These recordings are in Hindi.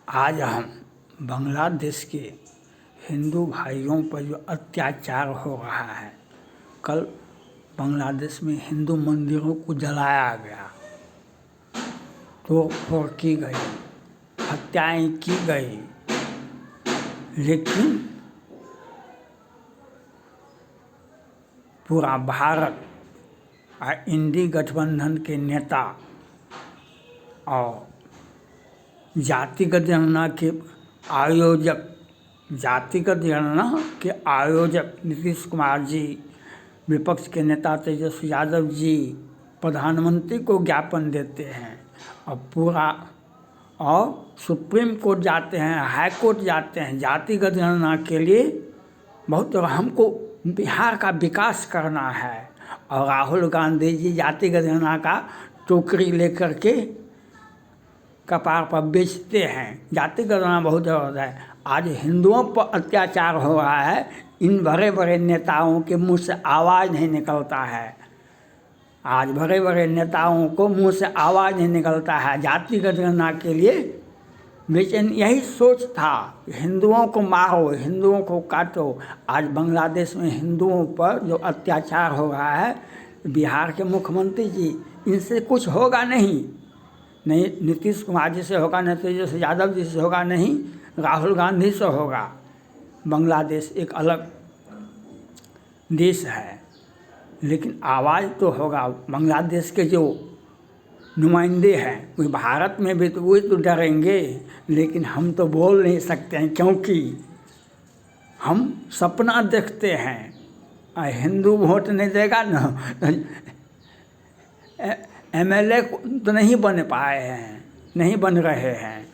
आज हम बांग्लादेश के हिंदू भाइयों पर जो अत्याचार हो रहा है, कल बांग्लादेश में हिंदू मंदिरों को जलाया गया, तोड़फोड़ की गई, हत्याएं की गई, लेकिन पूरा भारत और इंडी गठबंधन के नेता और जातिगत जनगणना के आयोजक नीतीश कुमार जी, विपक्ष के नेता तेजस्वी यादव जी प्रधानमंत्री को ज्ञापन देते हैं और सुप्रीम कोर्ट जाते हैं, हाई कोर्ट जाते हैं। जातिगत जनगणना के लिए बहुत हमको बिहार का विकास करना है, और राहुल गांधी जी जातिगत जनगणना का टोकरी लेकर के कपार पर बेचते हैं। जातिगत जनगणना बहुत जरूरत है। आज हिंदुओं पर अत्याचार हो रहा है, इन बड़े बड़े नेताओं के मुंह से आवाज़ नहीं निकलता है। आज बड़े बड़े नेताओं को मुंह से आवाज़ नहीं निकलता है। जातिगत जनगणना के लिए बेचैन यही सोच था, हिंदुओं को मारो, हिंदुओं को काटो। आज बांग्लादेश में हिंदुओं पर जो अत्याचार हो रहा है, बिहार के मुख्यमंत्री जी, इनसे कुछ होगा नहीं नीतीश कुमार जी से होगा, नहीं तेजस्वी यादव जी से होगा, नहीं राहुल गांधी से होगा। बांग्लादेश एक अलग देश है, लेकिन आवाज़ तो होगा। बांग्लादेश के जो नुमाइंदे हैं वो भारत में भी तो वही तो डरेंगे, लेकिन हम तो बोल नहीं सकते हैं, क्योंकि हम सपना देखते हैं। हिंदू वोट नहीं देगा ना, एमएलए तो नहीं बन पाए हैं, नहीं बन रहे हैं,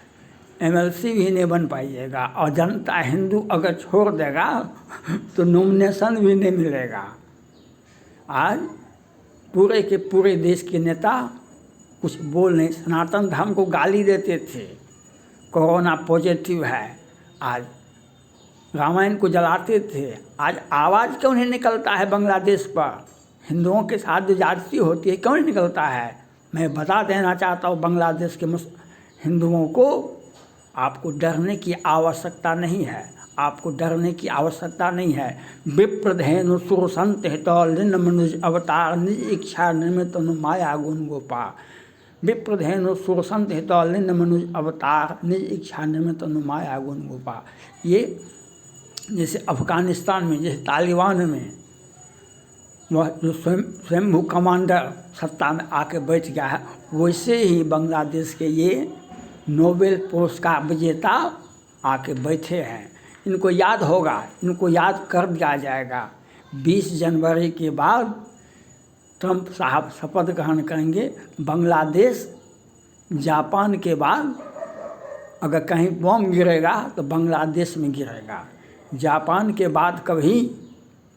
एमएलसी भी नहीं बन पाइएगा, और जनता हिंदू अगर छोड़ देगा तो नॉमिनेशन भी नहीं मिलेगा। आज पूरे के पूरे देश के नेता कुछ बोल नहीं, सनातन धर्म को गाली देते थे, कोरोना पॉजिटिव है, आज रामायण को जलाते थे। आज आवाज़ क्यों नहीं निकलता है बांग्लादेश पर? हिंदुओं के साथ जो ज्यादती होती है क्यों नहीं निकलता है? मैं बता देना चाहता हूँ बांग्लादेश के हिंदुओं को, आपको डरने की आवश्यकता नहीं है, आपको डरने की आवश्यकता नहीं है। विप्रधेनु सुरसंत हितौलिन मनुज अवतार निज इच्छा निमित्त माया गुण गोपा। विप्रधेनु सुरसंत हितौलिन मनुज अवतार निज इच्छा निमित्त माया गुण गोपा। ये जैसे अफगानिस्तान में, जैसे तालिबान में वह जो स्वयंभू कमांडर सत्ता में आके बैठ गया है, वैसे ही बांग्लादेश के ये नोबेल पुरस्कार विजेता आके बैठे हैं। इनको याद होगा, इनको याद कर दिया जाएगा। 20 जनवरी के बाद ट्रंप साहब शपथ ग्रहण करेंगे। बांग्लादेश जापान के बाद अगर कहीं बम गिरेगा तो बांग्लादेश में गिरेगा। जापान के बाद कभी,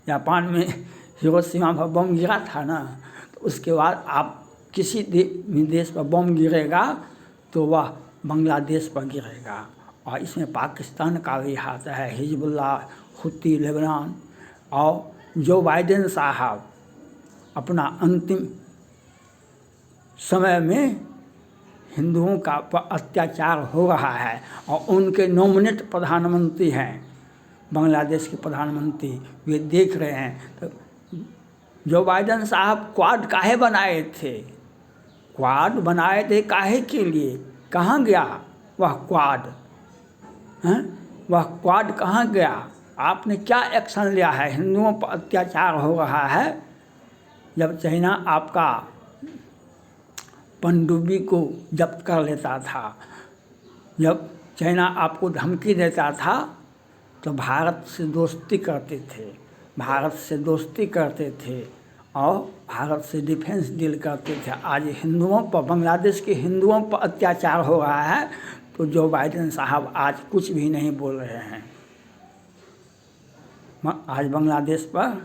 जापान में हिरोशिमा पर बम गिरा था ना, तो उसके बाद आप किसी देश पर बम गिरेगा तो वह बांग्लादेश पर गिरेगा। और इसमें पाकिस्तान का भी हाथ है, हिजबुल्लाह, हुती, लेबनान। और जो बाइडेन साहब अपना अंतिम समय में हिंदुओं का पर अत्याचार हो रहा है, और उनके नॉमिनेट प्रधानमंत्री हैं बांग्लादेश के प्रधानमंत्री, वे देख रहे हैं। तो जो बाइडेन साहब क्वाड काहे बनाए थे? क्वाड बनाए थे काहे के लिए? कहाँ गया वह क्वाड? वह क्वाड कहाँ गया? आपने क्या एक्शन लिया है? हिंदुओं पर अत्याचार हो रहा है। जब चाइना आपका पनडुब्बी को जब्त कर लेता था, जब चाइना आपको धमकी देता था, तो भारत से दोस्ती करते थे, भारत से दोस्ती करते थे और भारत से डिफेंस डील करते थे। आज हिंदुओं पर, बांग्लादेश के हिंदुओं पर अत्याचार हो रहा है, तो जो बाइडेन साहब आज कुछ भी नहीं बोल रहे हैं। आज बांग्लादेश पर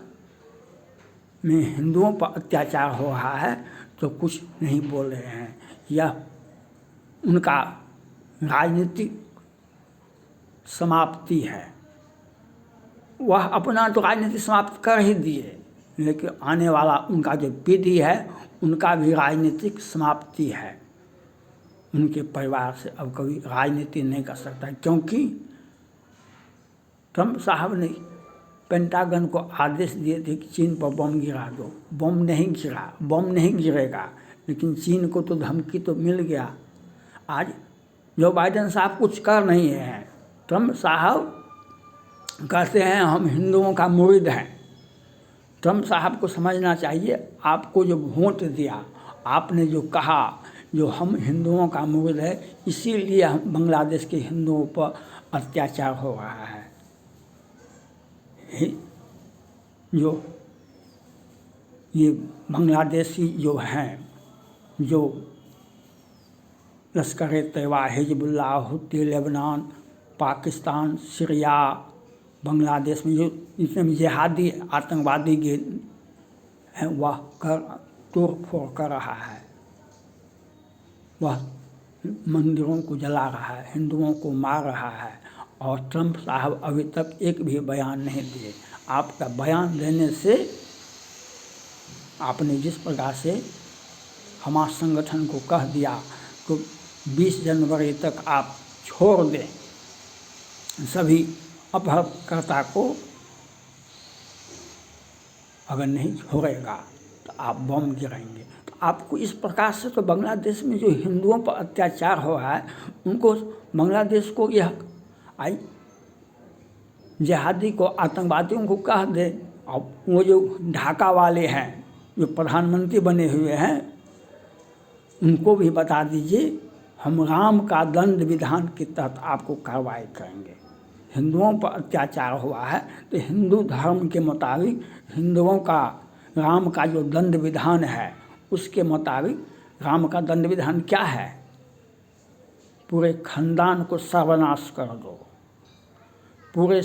में हिंदुओं पर अत्याचार हो रहा है तो कुछ नहीं बोल रहे हैं। यह उनका राजनीतिक समाप्ति है। वह अपना तो राजनीति समाप्त कर ही दिए, लेकिन आने वाला उनका जो पीढ़ी है, उनका भी राजनीतिक समाप्ति है। उनके परिवार से अब कभी राजनीति नहीं कर सकता, क्योंकि ट्रंप साहब ने पेंटागन को आदेश दिए थे कि चीन पर बम गिरा दो। बम नहीं गिरा, बम नहीं गिरेगा, लेकिन चीन को तो धमकी तो मिल गया। आज जो बाइडेन साहब कुछ कर नहीं हैं, ट्रंप साहब कहते हैं हम हिंदुओं का मुरीद हैं। ट्रंप साहब को समझना चाहिए, आपको जो वोट दिया, आपने जो कहा जो हम हिंदुओं का मुरीद है, इसीलिए हम बांग्लादेश के हिंदुओं पर अत्याचार हो रहा है। जो ये बांग्लादेशी जो हैं, जो लश्कर-ए-तैयबा, हिजबुल्लाह, हुती, लेबनान, पाकिस्तान, सीरिया, बांग्लादेश में जो जितने भी जिहादी आतंकवादी हैं वह तोड़ फोड़ कर रहा है, वह मंदिरों को जला रहा है, हिंदुओं को मार रहा है। और ट्रंप साहब अभी तक एक भी बयान नहीं दिए। आपका बयान देने से आपने जिस प्रकार से हमास संगठन को कह दिया तो 20 जनवरी तक आप छोड़ दें सभी अपहरणकर्ता को, अगर नहीं छोड़ेगा तो आप बम गिराएंगे। तो आपको इस प्रकार से तो बांग्लादेश में जो हिंदुओं पर अत्याचार हो रहा है, उनको बांग्लादेश को यह जिहादी को, आतंकवादियों को कह दे। और वो जो ढाका वाले हैं, जो प्रधानमंत्री बने हुए हैं, उनको भी बता दीजिए हम राम का दंड विधान के तहत आपको कार्रवाई करेंगे। हिंदुओं पर अत्याचार हुआ है तो हिंदू धर्म के मुताबिक हिंदुओं का राम का जो दंड विधान है, उसके मुताबिक राम का दंड विधान क्या है? पूरे खानदान को सर्वनाश कर दो, पूरे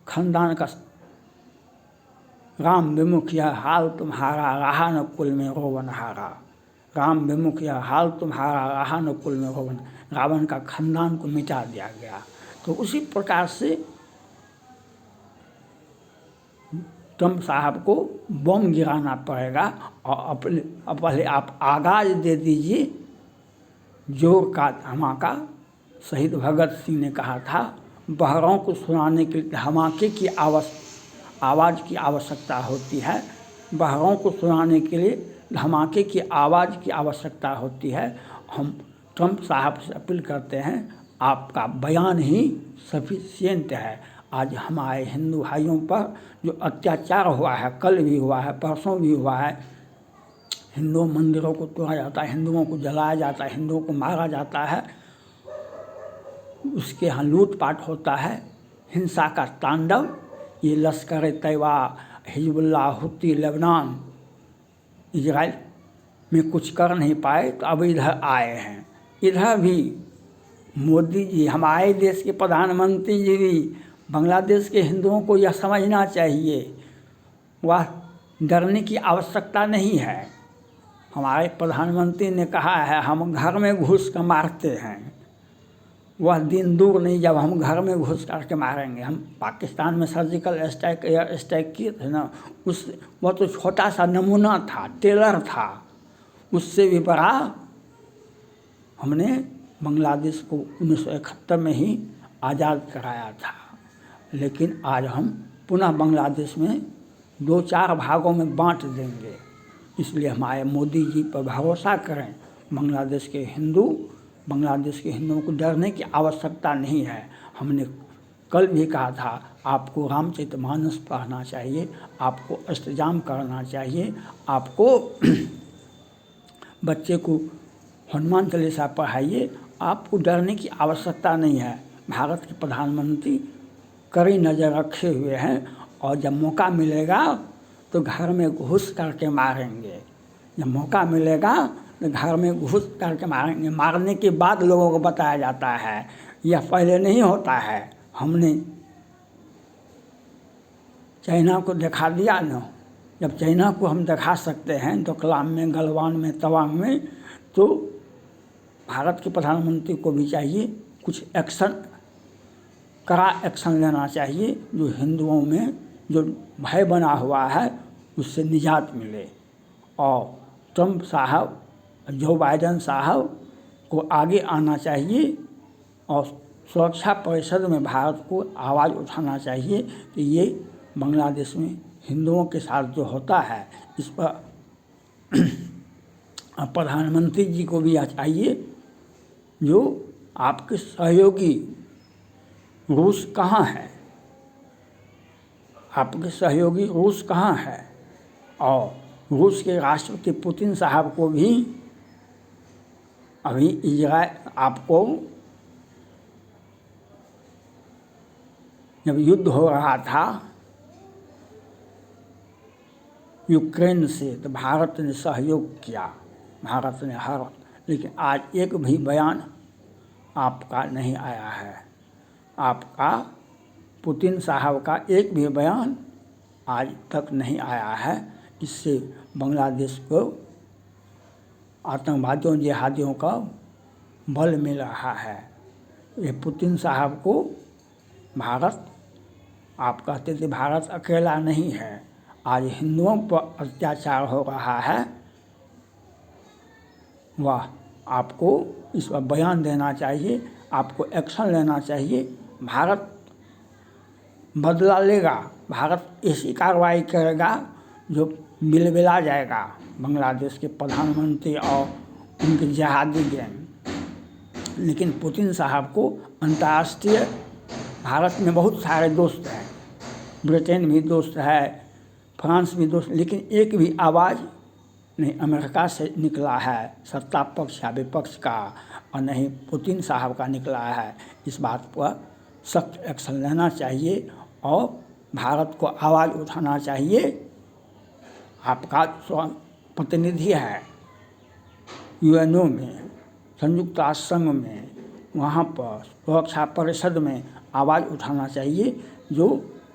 खानदान का राम विमुख यह हाल तुम्हारा, रहा न कुल में रोवन हारा। राम विमुख यह हाल तुम्हारा, रहा न कुल में रोवन। रावण का खानदान को मिटा दिया गया। तो उसी प्रकार से ट्रंप साहब को बम गिराना पड़ेगा। और पहले आप आगाज दे दीजिए जोर का धमाका। शहीद भगत सिंह ने कहा था, बहरों को सुनाने के लिए धमाके की आवाज़ की आवश्यकता होती है। बहरों को सुनाने के लिए धमाके की आवाज़ की आवश्यकता होती है। हम ट्रंप साहब से अपील करते हैं, आपका बयान ही सफिशिएंट है। आज हमारे हिंदू भाइयों पर जो अत्याचार हुआ है, कल भी हुआ है, परसों भी हुआ है, हिंदू मंदिरों को तोड़ा जाता है, हिंदुओं को जलाया जाता है, हिंदुओं को मारा जाता है, उसके यहाँ लूटपाट होता है, हिंसा का तांडव। ये लश्कर-ए-तैयबा, हिजबुल्लाह, हुती, लेबनान, इजराइल में कुछ कर नहीं पाए तो अब इधर आए हैं। इधर भी मोदी जी, हमारे देश के प्रधानमंत्री जी भी बांग्लादेश के हिंदुओं को यह समझना चाहिए, वह डरने की आवश्यकता नहीं है। हमारे प्रधानमंत्री ने कहा है हम घर में घुस कर मारते हैं। वह दिन दूर नहीं जब हम घर में घुस कर के मारेंगे। हम पाकिस्तान में सर्जिकल स्ट्राइक, एयर स्ट्राइक किए थे ना, वह तो छोटा सा नमूना था, टेलर था। उससे भी बड़ा हमने बांग्लादेश को 1971 में ही आज़ाद कराया था। लेकिन आज हम पुनः बांग्लादेश में 2-4 भागों में बांट देंगे। इसलिए हमारे मोदी जी पर भरोसा करें। बांग्लादेश के हिंदुओं को डरने की आवश्यकता नहीं है। हमने कल भी कहा था, आपको रामचरितमानस पढ़ना चाहिए, आपको अष्टजाम करना चाहिए, आपको बच्चे को हनुमान चालीसा पढ़ाइए। आपको डरने की आवश्यकता नहीं है। भारत के प्रधानमंत्री कड़ी नज़र रखे हुए हैं और जब मौका मिलेगा तो घर में घुस करके मारेंगे। जब मौका मिलेगा तो घर में घुस करके मारेंगे। मारने के बाद लोगों को बताया जाता है, यह पहले नहीं होता है। हमने चाइना को दिखा दिया ना। जब चाइना को हम दिखा सकते हैं डोकलाम में, गलवान में, तवांग में, तो भारत के प्रधानमंत्री को भी चाहिए कुछ एक्शन, कड़ा एक्शन लेना चाहिए। जो हिंदुओं में जो भय बना हुआ है उससे निजात मिले। और ट्रंप साहब, जो बाइडेन साहब को आगे आना चाहिए और सुरक्षा परिषद में भारत को आवाज़ उठाना चाहिए कि ये बांग्लादेश में हिंदुओं के साथ जो होता है इस पर प्रधानमंत्री जी को भी चाहिए, जो आपके सहयोगी रूस कहाँ है, आपके सहयोगी रूस कहाँ है, और रूस के राष्ट्रपति पुतिन साहब को भी अभी इजराइल आपको जब युद्ध हो रहा था यूक्रेन से तो भारत ने सहयोग किया, भारत ने हर, लेकिन आज एक भी बयान आपका नहीं आया है, आपका पुतिन साहब का एक भी बयान आज तक नहीं आया है। इससे बांग्लादेश को आतंकवादियों जिहादियों का बल मिल रहा है। ये पुतिन साहब को भारत, आप कहते थे भारत अकेला नहीं है, आज हिंदुओं पर अत्याचार हो रहा है, वह आपको इस पर बयान देना चाहिए, आपको एक्शन लेना चाहिए। भारत बदला लेगा, भारत ऐसी कार्रवाई करेगा जो बिलबिला जाएगा बांग्लादेश के प्रधानमंत्री और उनके जिहादी गैंग। लेकिन पुतिन साहब को अंतर्राष्ट्रीय, भारत में बहुत सारे दोस्त हैं, ब्रिटेन भी दोस्त है, फ्रांस भी दोस्त, लेकिन एक भी आवाज़ नहीं अमेरिका से निकला है सत्ता पक्ष या विपक्ष का, और नहीं पुतिन साहब का निकला है। इस बात पर सख्त एक्शन लेना चाहिए और भारत को आवाज़ उठाना चाहिए। आपका प्रतिनिधि है यूएनओ में, संयुक्त राष्ट्र संघ में, वहाँ पर सुरक्षा परिषद में आवाज़ उठाना चाहिए। जो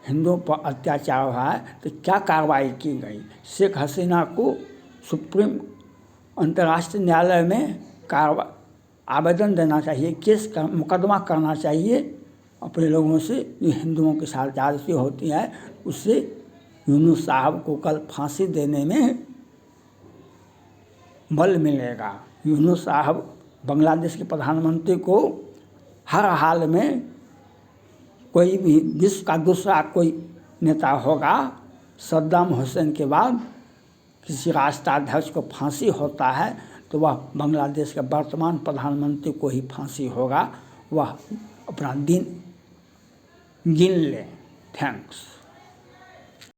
हिंदुओं पर अत्याचार हुआ है तो क्या कार्रवाई की गई, शेख हसीना को सुप्रीम अंतर्राष्ट्रीय न्यायालय में आवेदन देना चाहिए, केस का मुकदमा करना चाहिए अपने लोगों से, जो हिंदुओं के साथ ज्यादती होती है। उससे यूनुस साहब को कल फांसी देने में बल मिलेगा। यूनुस साहब बांग्लादेश के प्रधानमंत्री को हर हाल में, कोई भी विश्व का दूसरा कोई नेता होगा सद्दाम हुसैन के बाद, किसी राष्ट्राध्यक्ष को फांसी होता है तो वह बांग्लादेश के वर्तमान प्रधानमंत्री को ही फांसी होगा, वह अपना दिन गिन ले। थैंक्स।